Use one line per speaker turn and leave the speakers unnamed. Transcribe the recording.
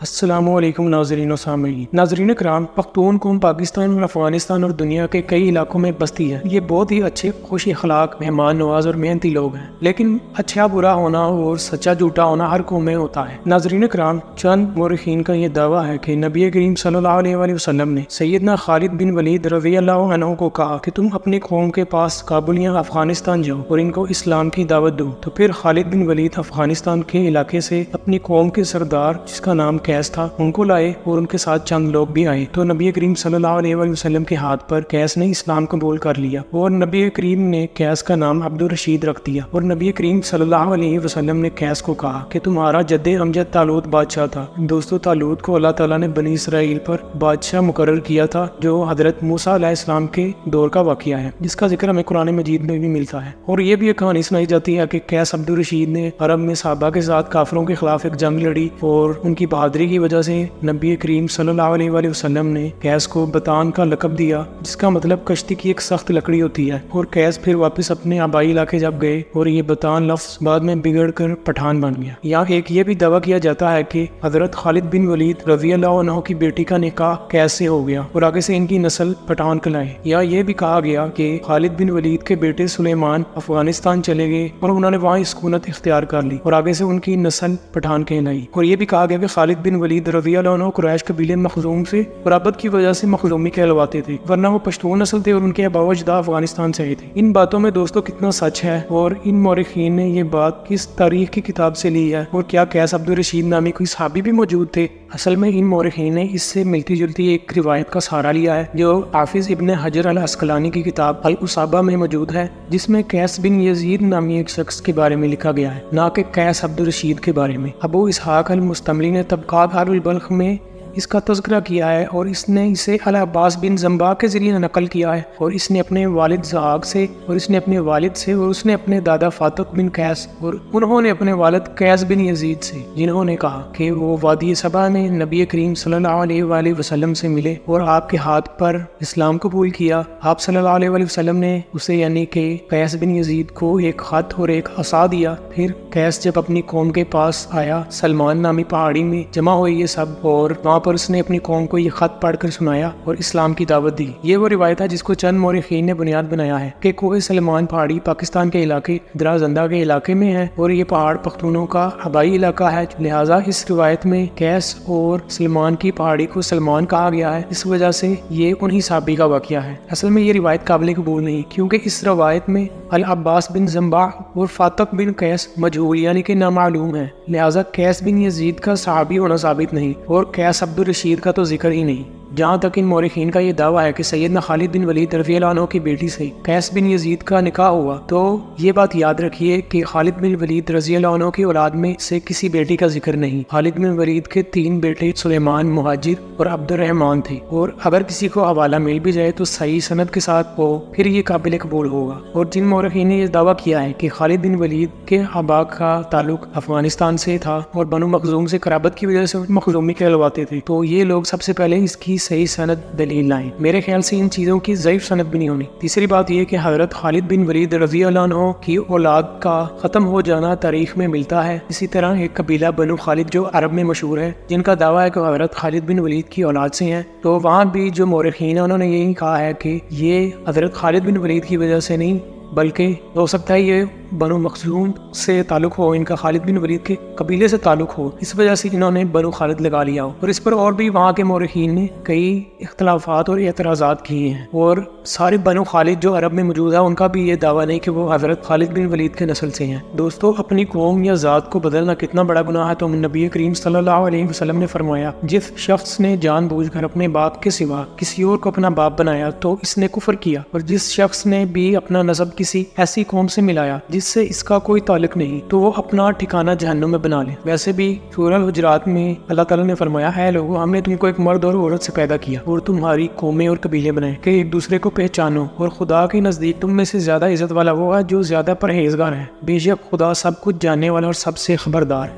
السلام علیکم ناظرین و سامعین۔ ناظرین کرام، پختون قوم پاکستان اور افغانستان اور دنیا کے کئی علاقوں میں بستی ہے۔ یہ بہت ہی اچھے، خوش اخلاق، مہمان نواز اور محنتی لوگ ہیں، لیکن اچھا برا ہونا اور سچا جھوٹا ہونا ہر قوم میں ہوتا ہے۔ ناظرین کرام، چند مورخین کا یہ دعویٰ ہے کہ نبی کریم صلی اللہ علیہ وآلہ وسلم نے سیدنا خالد بن ولید رضی اللہ عنہ کو کہا کہ تم اپنی قوم کے پاس کابل یا افغانستان جاؤ اور ان کو اسلام کی دعوت دو۔ تو پھر خالد بن ولید افغانستان کے علاقے سے اپنی قوم کے سردار جس کا نام قیس تھا ان کو لائے اور ان کے ساتھ چند لوگ بھی آئے۔ تو نبی کریم صلی اللہ علیہ وآلہ وسلم کے ہاتھ پر قیس نے اسلام قبول کر لیا اور نبی کریم نے قیس کا نام عبد الرشید رکھ دیا۔ اور نبی کریم صلی اللہ علیہ وسلم نے قیس کو کہا کہ تمہارا جد امجد طالوت بادشاہ تھا۔ دوستو، طالوت کو اللہ تعالیٰ نے بنی اسرائیل پر بادشاہ مقرر کیا تھا، جو حضرت موسیٰ علیہ السلام کے دور کا واقعہ ہے، جس کا ذکر ہمیں قرآن مجید میں بھی ملتا ہے۔ اور یہ بھی ایک کہانی سنائی جاتی ہے کہ قیس عبد الرشید نے عرب میں صحابہ کے ساتھ کافروں کے خلاف ایک جنگ لڑی اور ان کی بہادری کی وجہ سے نبی کریم صلی اللہ علیہ وآلہ وسلم نے قیس کو بطان کا لقب دیا، جس کا مطلب کشتی کی ایک سخت لکڑی ہوتی ہے۔ اور قیس پھر واپس اپنے آبائی علاقے جب گئے اور یہ بطان لفظ بعد میں بگڑ کر پٹھان بن گیا۔ یہاں ایک یہ بھی دعویٰ کیا جاتا ہے کہ حضرت خالد بن ولید رضی اللہ عنہ کی بیٹی کا نکاح قیس سے ہو گیا اور آگے سے ان کی نسل پٹھان کہلائے۔ یا یہ بھی کہا گیا کہ خالد بن ولید کے بیٹے سلیمان افغانستان چلے گئے اور انہوں نے وہاں سکونت اختیار کر لی اور آگے سے ان کی نسل پٹھان کہلائی۔ اور یہ بھی کہا گیا کہ خالد بن ولید رضی اللہ عنہ قریش قبیلے مخزوم سے قرابت کی وجہ سے مخزومی کہلواتے تھے، ورنہ وہ پشتون نسل تھے اور ان کے آباء و اجداد افغانستان سے آئے تھے۔ ان باتوں میں دوستو کتنا سچ ہے اور ان مورخین نے یہ بات کس تاریخ کی کتاب سے لی ہے، اور کیا قیس عبد الرشید نامی کوئی صحابی بھی موجود تھے؟ اصل میں ان مورخین نے اس سے ملتی جلتی ایک روایت کا سہارا لیا ہے جو حافظ ابن حجر العسقلانی کی کتاب الاصابہ میں موجود ہے، جس میں قیس بن یزید نامی ایک شخص کے بارے میں لکھا گیا ہے، نہ کہ قیس عبد الرشید کے بارے میں۔ ابو اسحاق المستملی نے طبقات اہل البلخ میں اس کا تذکرہ کیا ہے اور اس نے اسے العباس بن زنبا کے ذریعے نقل کیا ہے، اور اس نے اپنے والد زہاق سے اور اس نے اپنے والد سے اور اس نے اپنے دادا فاتق بن قیس اور انہوں نے اپنے والد قیس بن یزید سے، جنہوں نے کہا کہ وہ وادی صبا میں نبی کریم صلی اللہ علیہ وآلہ وسلم سے ملے اور آپ کے ہاتھ پر اسلام قبول کیا۔ آپ صلی اللہ علیہ وآلہ وسلم نے اسے یعنی کہ قیس بن یزید کو ایک خط اور ایک عصا دیا۔ پھر قیس جب اپنی قوم کے پاس آیا، سلمان نامی پہاڑی میں جمع ہوئے یہ سب، اور وہاں پر اس نے اپنی قوم کو یہ خط پڑھ کر سنایا اور اسلام کی دعوت دی۔ یہ وہ روایت ہے جس کو چند مورخین نے بنیاد بنایا ہے کہ کوہ سلمان پہاڑی پاکستان کے علاقے درازندہ کے علاقے میں ہے اور یہ پہاڑ پختونوں کا آبائی علاقہ ہے، لہٰذا اس روایت میں قیس اور سلمان کی پہاڑی کو سلمان کہا گیا ہے، اس وجہ سے یہ انہی صحابی کا واقعہ ہے۔ اصل میں یہ روایت قابل قبول نہیں، کیونکہ اس روایت میں العباس بن زنبا اور فاتق بن قیس مجہول یعنی کہ نامعلوم ہے، لہٰذا قیس بن یزید کا صحابی ہونا ثابت نہیں اور قیس عبد الرشید کا تو ذکر ہی نہیں۔ جہاں تک ان مورخین کا یہ دعویٰ ہے کہ سیدنا خالد بن ولید رضی اللہ عنہ کی بیٹی سے قیس بن یزید کا نکاح ہوا، تو یہ بات یاد رکھیے کہ خالد بن ولید رضی اللہ عنہ کی اولاد میں سے کسی بیٹی کا ذکر نہیں۔ خالد بن ولید کے 3 بیٹے سلیمان، مہاجر اور عبد الرحمن تھے، اور اگر کسی کو حوالہ مل بھی جائے تو صحیح سند کے ساتھ ہو، پھر یہ قابل قبول ہوگا۔ اور جن مورخین نے یہ دعویٰ کیا ہے کہ خالد بن ولید کے آباء کا تعلق افغانستان سے تھا اور بنو مخزوم سے قرابت کی وجہ سے مخزومی کہلواتے تھے، تو یہ لوگ سب سے پہلے اس کی صحیح سند دلیل لائیں۔ میرے خیال سے ان چیزوں کی ضعیف سند بھی نہیں ہونی۔ تیسری بات یہ کہ حضرت خالد بن ولید رضی اللہ عنہ کی اولاد کا ختم ہو جانا تاریخ میں ملتا ہے۔ اسی طرح ایک قبیلہ بنو خالد جو عرب میں مشہور ہے، جن کا دعویٰ ہے کہ حضرت خالد بن ولید کی اولاد سے ہیں، تو وہاں بھی جو مورخین ہیں انہوں نے یہی کہا ہے کہ یہ حضرت خالد بن ولید کی وجہ سے نہیں، بلکہ ہو سکتا ہے یہ بنو مخزوم سے تعلق ہو، ان کا خالد بن ولید کے قبیلے سے تعلق ہو، اس وجہ سے انہوں نے بنو خالد لگا لیا ہو۔ اور اس پر اور بھی وہاں کے مورخین نے کئی اختلافات اور اعتراضات کیے ہیں، اور سارے بنو خالد جو عرب میں موجود ہے ان کا بھی یہ دعویٰ نہیں کہ وہ حضرت خالد بن ولید کے نسل سے ہیں۔ دوستو، اپنی قوم یا ذات کو بدلنا کتنا بڑا گناہ ہے، تو نبی کریم صلی اللہ علیہ وسلم نے فرمایا، جس شخص نے جان بوجھ کر اپنے باپ کے سوا کسی اور کو اپنا باپ بنایا تو اس نے کفر کیا، اور جس شخص نے بھی اپنا نسب کسی ایسی قوم سے ملایا جس سے اس کا کوئی تعلق نہیں تو وہ اپنا ٹھکانہ جہنم میں بنا لے۔ ویسے بھی سورہ الحجرات میں اللہ تعالیٰ نے فرمایا ہے، لوگوں ہم نے تم کو ایک مرد اور عورت سے پیدا کیا اور تمہاری قومیں اور قبیلے بنائے کہ ایک دوسرے کو پہچانو، اور خدا کے نزدیک تم میں سے زیادہ عزت والا وہ ہے جو زیادہ پرہیزگار ہے، بے شک خدا سب کچھ جاننے والا اور سب سے خبردار ہے۔